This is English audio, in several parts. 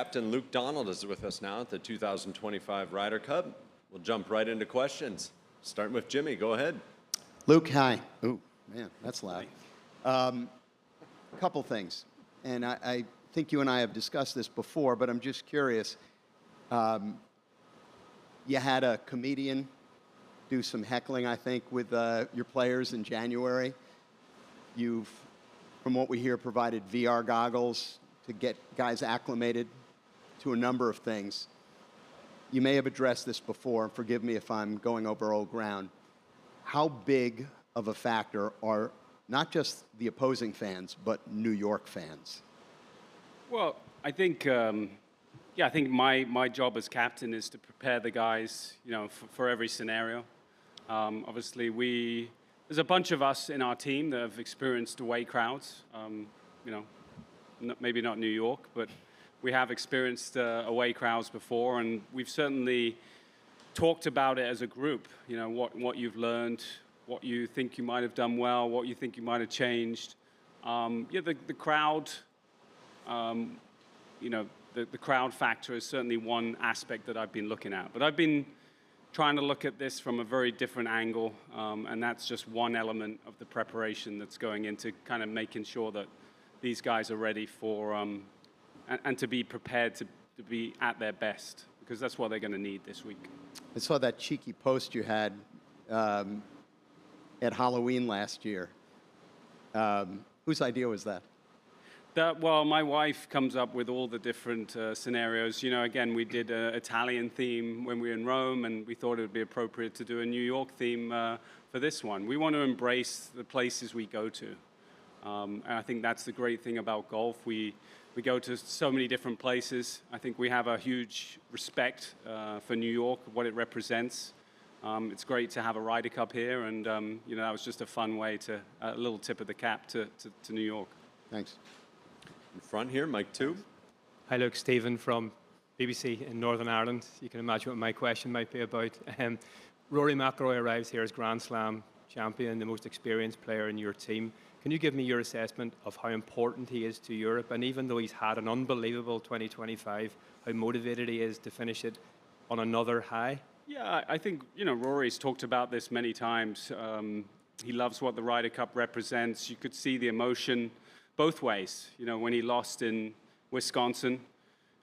Captain Luke Donald is with us now at the 2025 Ryder Cup. We'll jump right into questions. Starting with Jimmy, go ahead. Luke, hi. Oh, man, that's loud. A couple things. And I think you and I have discussed this before, but I'm just curious. You had a comedian do some heckling, I think, with your players in January. You've, from what we hear, provided VR goggles to get guys acclimated to a number of things. You may have addressed this before, and forgive me if I'm going over old ground. How big of a factor are not just the opposing fans, but New York fans? Well, I think, I think my job as captain is to prepare the guys, for every scenario. Obviously, there's a bunch of us in our team that have experienced away crowds. Maybe not New York, but we have experienced away crowds before, and we've certainly talked about it as a group. What you've learned, what you think you might have done well, what you think you might have changed. The crowd, the crowd factor is certainly one aspect that I've been looking at. But I've been trying to look at this from a very different angle, and that's just one element of the preparation that's going into kind of making sure that these guys are ready for, and to be prepared to be at their best, because that's what they're going to need this week. I saw that cheeky post you had at Halloween last year. Whose idea was that? Well, my wife comes up with all the different scenarios. Again, we did an Italian theme when we were in Rome, and we thought it would be appropriate to do a New York theme for this one. We want to embrace the places we go to. And I think that's the great thing about golf. We go to so many different places. I think we have a huge respect for New York, what it represents. It's great to have a Ryder Cup here, and that was just a fun way a little tip of the cap to New York. Thanks. In front here, Mike 2. Hi, Luke. Stephen from BBC in Northern Ireland. You can imagine what my question might be about. Rory McIlroy arrives here as Grand Slam champion, the most experienced player in your team. Can you give me your assessment of how important he is to Europe? And even though he's had an unbelievable 2025, how motivated he is to finish it on another high? Yeah, I think, Rory's talked about this many times. He loves what the Ryder Cup represents. You could see the emotion both ways. When he lost in Wisconsin,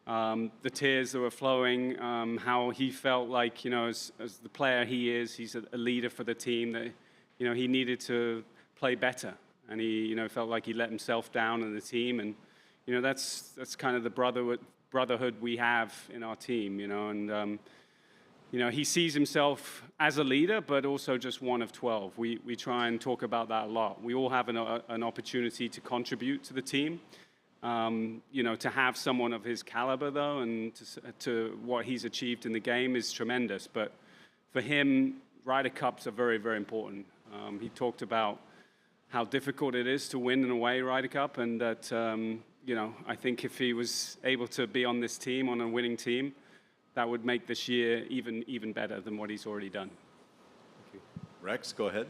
the tears that were flowing, how he felt like, as the player he is, he's a leader for the team, that, he needed to play better. And he, felt like he let himself down in the team. And, that's kind of the brotherhood we have in our team, and, he sees himself as a leader, but also just one of 12. We try and talk about that a lot. We all have an opportunity to contribute to the team. To have someone of his caliber, though, and to what he's achieved in the game is tremendous. But for him, Ryder Cups are very, very important. He talked about how difficult it is to win an away Ryder Cup, and that, I think if he was able to be on this team, on a winning team, that would make this year even better than what he's already done. Thank you. Rex, go ahead.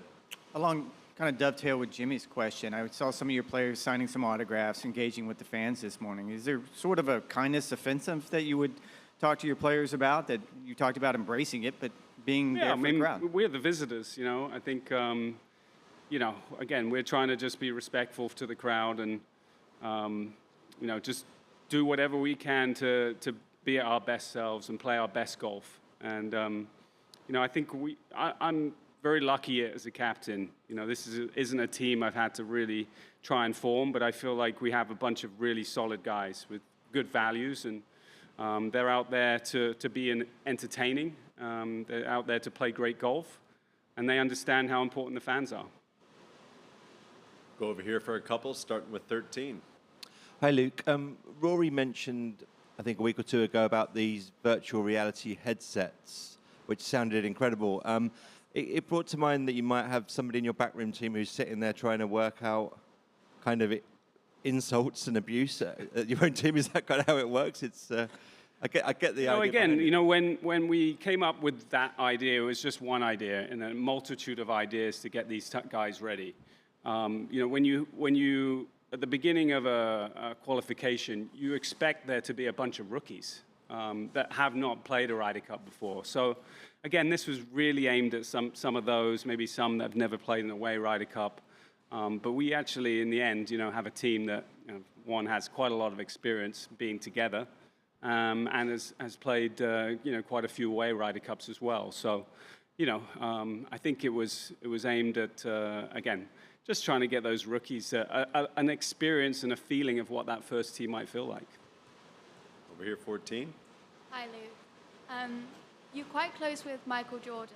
Along kind of dovetail with Jimmy's question, I saw some of your players signing some autographs, engaging with the fans this morning. Is there sort of a kindness offensive that you would talk to your players about, that you talked about embracing it, but being there for the crowd? We're the visitors, I think, again, we're trying to just be respectful to the crowd and, just do whatever we can to be at our best selves and play our best golf. And, I think I'm very lucky as a captain. This isn't a team I've had to really try and form, but I feel like we have a bunch of really solid guys with good values, and they're out there to be entertaining. They're out there to play great golf, and they understand how important the fans are. Go over here for a couple, starting with 13. Hi, Luke. Rory mentioned, I think a week or two ago, about these virtual reality headsets, which sounded incredible. It brought to mind that you might have somebody in your backroom team who's sitting there trying to work out kind of insults and abuse at your own team. Is that kind of how it works? It's I get the idea. Again, when we came up with that idea, it was just one idea and a multitude of ideas to get these guys ready. When you at the beginning of a qualification, you expect there to be a bunch of rookies that have not played a Ryder Cup before. So again, this was really aimed at some of those, maybe some that have never played in a away Ryder Cup. But we actually, in the end, have a team that, one, has quite a lot of experience being together, and has played, quite a few away Ryder Cups as well. So, I think it was aimed at, again, just trying to get those rookies an experience and a feeling of what that first tee might feel like. Over here, 14. Hi, Luke. You're quite close with Michael Jordan,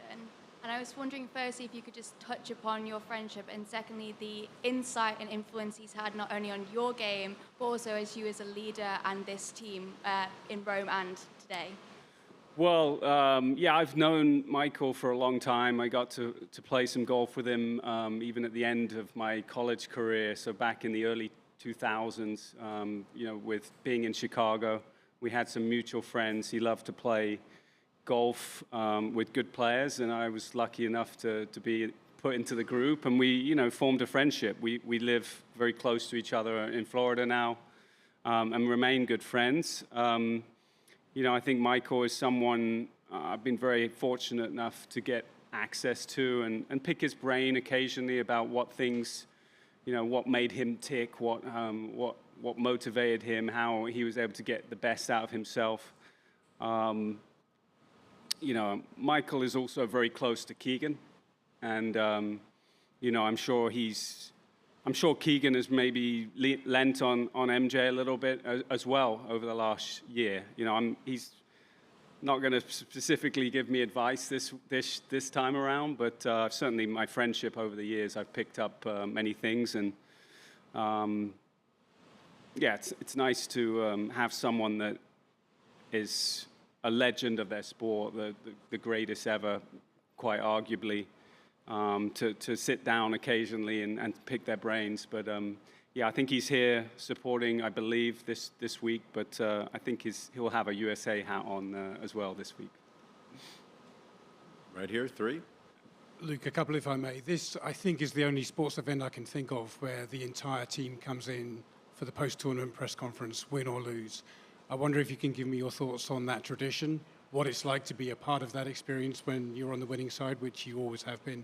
and I was wondering firstly if you could just touch upon your friendship, and secondly, the insight and influence he's had not only on your game, but also as you as a leader and this team in Rome and today. Well, I've known Michael for a long time. I got to play some golf with him even at the end of my college career, so back in the early 2000s, with being in Chicago. We had some mutual friends. He loved to play golf with good players, and I was lucky enough to be put into the group, and we, formed a friendship. We live very close to each other in Florida now, and remain good friends. I think Michael is someone I've been very fortunate enough to get access to and pick his brain occasionally about what things, what made him tick, what motivated him, how he was able to get the best out of himself. Michael is also very close to Keegan, and I'm sure Keegan has maybe lent on MJ a little bit as well over the last year. He's not going to specifically give me advice this time around, but certainly my friendship over the years, I've picked up many things, and it's nice to have someone that is a legend of their sport, the greatest ever, quite arguably. To sit down occasionally and pick their brains. But I think he's here supporting, I believe, this week, but I think he'll have a USA hat on as well this week. Right here, 3. Luke, a couple if I may. This, I think, is the only sports event I can think of where the entire team comes in for the post-tournament press conference, win or lose. I wonder if you can give me your thoughts on that tradition, what it's like to be a part of that experience when you're on the winning side, which you always have been,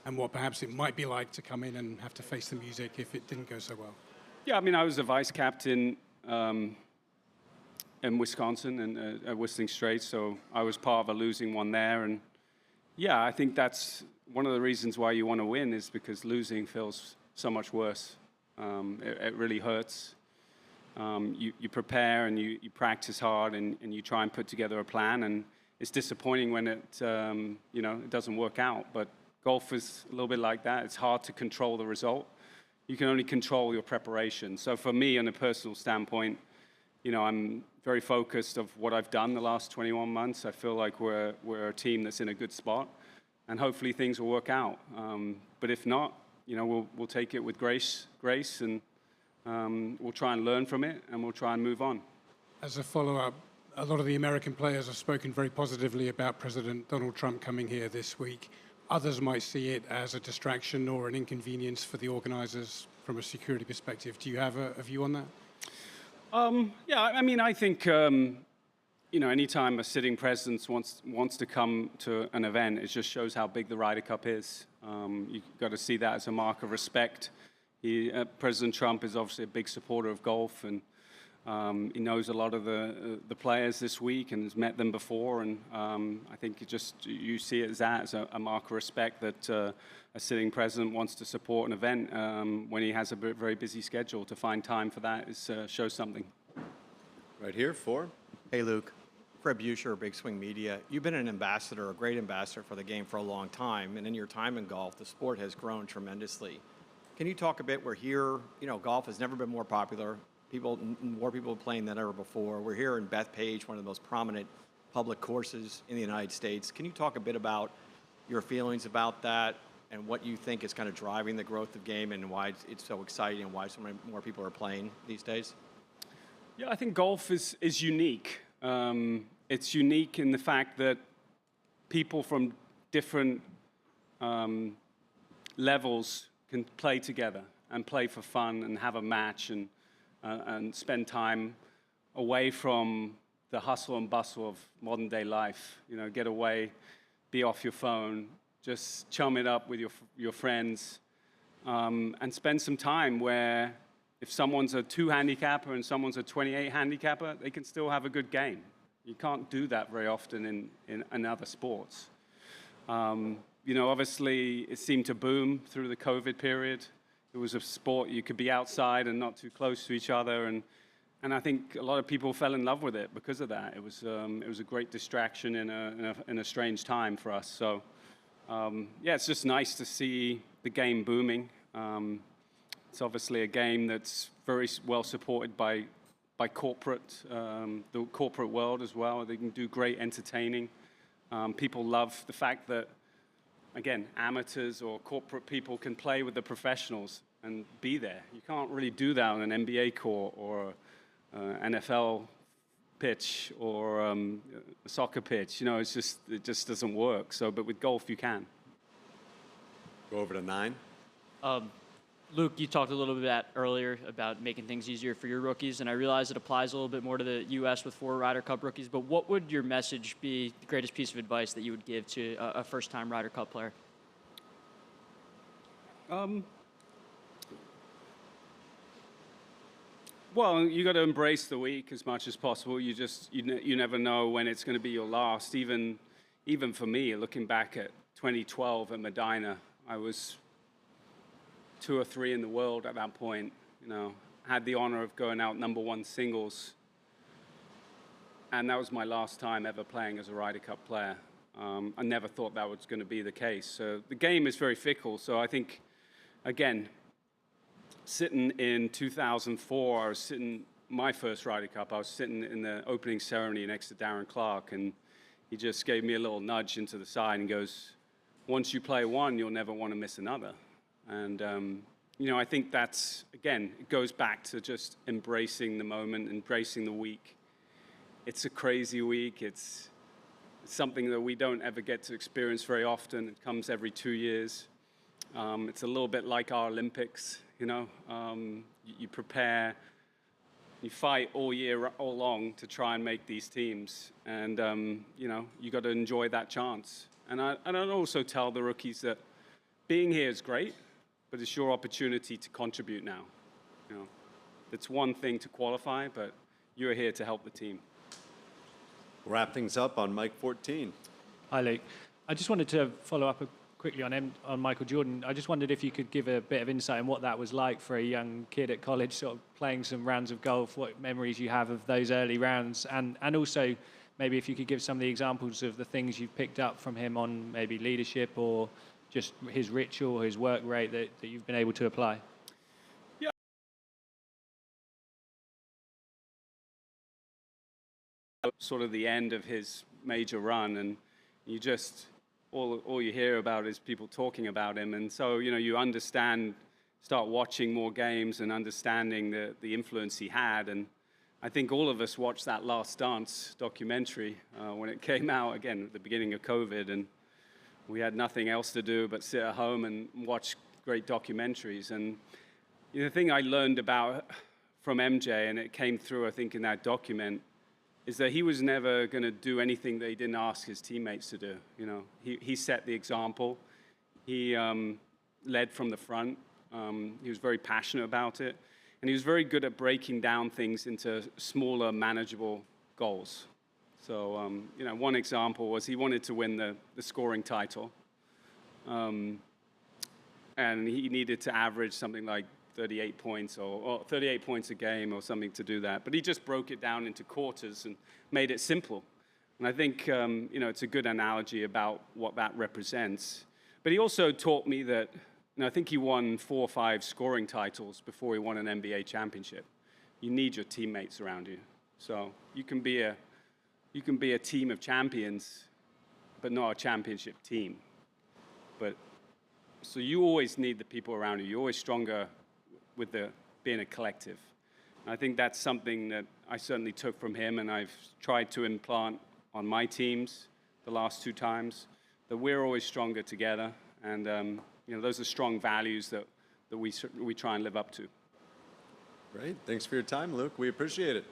and what perhaps it might be like to come in and have to face the music if it didn't go so well. Yeah, I was a vice captain in Wisconsin and at Whistling Straits, so I was part of a losing one there. And I think that's one of the reasons why you want to win, is because losing feels so much worse. It really hurts. You prepare and you practice hard and you try and put together a plan, and it's disappointing when it doesn't work out. But golf is a little bit like that. It's hard to control the result. You can only control your preparation. So for me, on a personal standpoint, I'm very focused of what I've done the last 21 months. I feel like we're a team that's in a good spot, and hopefully things will work out. But if not, we'll take it with grace, and we'll try and learn from it, and we'll try and move on. As a follow-up, a lot of the American players have spoken very positively about President Donald Trump coming here this week. Others might see it as a distraction or an inconvenience for the organizers from a security perspective. Do you have a view on that? I think, anytime a sitting president wants to come to an event, it just shows how big the Ryder Cup is. You've got to see that as a mark of respect. President Trump is obviously a big supporter of golf, and he knows a lot of the players this week and has met them before. And I think you see it as a mark of respect that a sitting president wants to support an event when he has a very busy schedule. To find time for that shows something. Right here, 4. Hey, Luke. Fred Buescher, Big Swing Media. You've been an ambassador, a great ambassador for the game for a long time, and in your time in golf, the sport has grown tremendously. Can you talk a bit? We're here, golf has never been more popular. More people playing than ever before. We're here in Bethpage, one of the most prominent public courses in the United States. Can you talk a bit about your feelings about that and what you think is kind of driving the growth of the game and why it's so exciting and why so many more people are playing these days? Yeah, I think golf is unique. It's unique in the fact that people from different levels can play together. and play for fun and have a match and spend time away from the hustle and bustle of modern day life. You know, get away, be off your phone, just chum it up with your friends, and spend some time where if someone's a 2 handicapper and someone's a 28 handicapper, they can still have a good game. You can't do that very often in other sports. You know, obviously, it seemed to boom through the COVID period. It was a sport you could be outside and not too close to each other, and I think a lot of people fell in love with it because of that. It was a great distraction in a strange time for us. So, yeah, it's just nice to see the game booming. It's obviously a game that's very well supported by corporate, the corporate world as well. They can do great entertaining. People love the fact that, again, amateurs or corporate people can play with the professionals and be there. You can't really do that on an NBA court or NFL pitch or a soccer pitch. You know, it just doesn't work. So, but with golf, you can. Go over to 9. Luke, you talked a little bit earlier about making things easier for your rookies, and I realize it applies a little bit more to the U.S. with 4 Ryder Cup rookies, but what would your message be, the greatest piece of advice that you would give to a first-time Ryder Cup player? Well, you got to embrace the week as much as possible. You never know when it's going to be your last. Even for me, looking back at 2012 at Medina, I was 2 or 3 in the world at that point. You know, had the honor of going out #1 singles, and that was my last time ever playing as a Ryder Cup player. I never thought that was going to be the case. So the game is very fickle. So I think, again, sitting in 2004, I was sitting my first Ryder Cup. I was sitting in the opening ceremony next to Darren Clark, and he just gave me a little nudge into the side and goes, "Once you play one, you'll never want to miss another." And, you know, I think that's, again, it goes back to just embracing the moment, embracing the week. It's a crazy week. It's something that we don't ever get to experience very often. It comes every 2 years. It's a little bit like our Olympics, you know. You prepare, you fight all year, all long to try and make these teams. And, you know, you got to enjoy that chance. And I'd also tell the rookies that being here is great, but it's your opportunity to contribute now. You know, it's one thing to qualify, but you're here to help the team. We'll wrap things up on Mike 14. Hi, Luke. I just wanted to follow up quickly on Michael Jordan. I just wondered if you could give a bit of insight on what that was like for a young kid at college, sort of playing some rounds of golf, what memories you have of those early rounds, and also maybe if you could give some of the examples of the things you've picked up from him on maybe leadership or just his ritual, his work rate that you've been able to apply. Yeah. Sort of the end of his major run, and you just, all you hear about is people talking about him. And so, you know, you start watching more games and understanding the influence he had. And I think all of us watched that Last Dance documentary when it came out, again, at the beginning of COVID. And we had nothing else to do but sit at home and watch great documentaries. And you know, the thing I learned about from MJ, and it came through, I think, in that document, is that he was never going to do anything that he didn't ask his teammates to do. You know, he set the example. He led from the front. He was very passionate about it. And he was very good at breaking down things into smaller, manageable goals. So, you know, one example was he wanted to win the scoring title. And he needed to average something like 38 points or 38 points a game or something to do that. But he just broke it down into quarters and made it simple. And I think, you know, it's a good analogy about what that represents. But he also taught me that, you know, I think he won 4 or 5 scoring titles before he won an NBA championship. You need your teammates around you. So you can be a team of champions, but not a championship team. So you always need the people around you. You're always stronger with being a collective. And I think that's something that I certainly took from him, and I've tried to implant on my teams the last 2 times, that we're always stronger together. And you know, those are strong values that that we try and live up to. Great. Thanks for your time, Luke. We appreciate it.